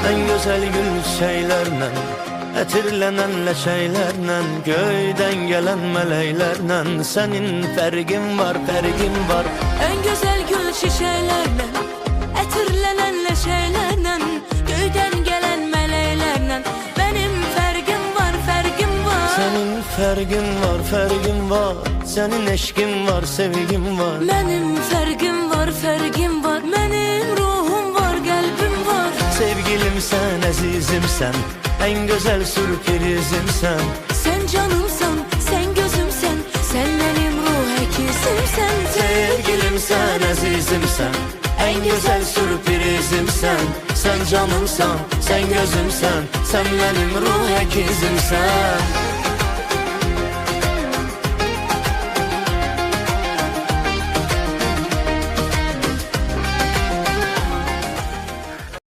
En güzel gül şeylerle, etirlenen leçeylerle, göyden gelen meleylerle, senin fergin var, fergin var. En güzel gül şişelerle, etirlenen leçeylerle, göyden gelen meleylerle, benim fergim var, fergim var. Senin fergin var, fergin var. Senin eşkin var, sevgin var. Benim fergim var, fergim var. Benim ruhum var, kalbim var. Sevgilim sen, azizimsen, en güzel sürprizimsen. Sen canımsan, sen gözümsen, sen benim ruh ekizimsen. Sevgilim sen, azizimsen, en güzel sürprizimsen. Sen canımsan, sen gözümsen, sen benim ruh ekizimsen.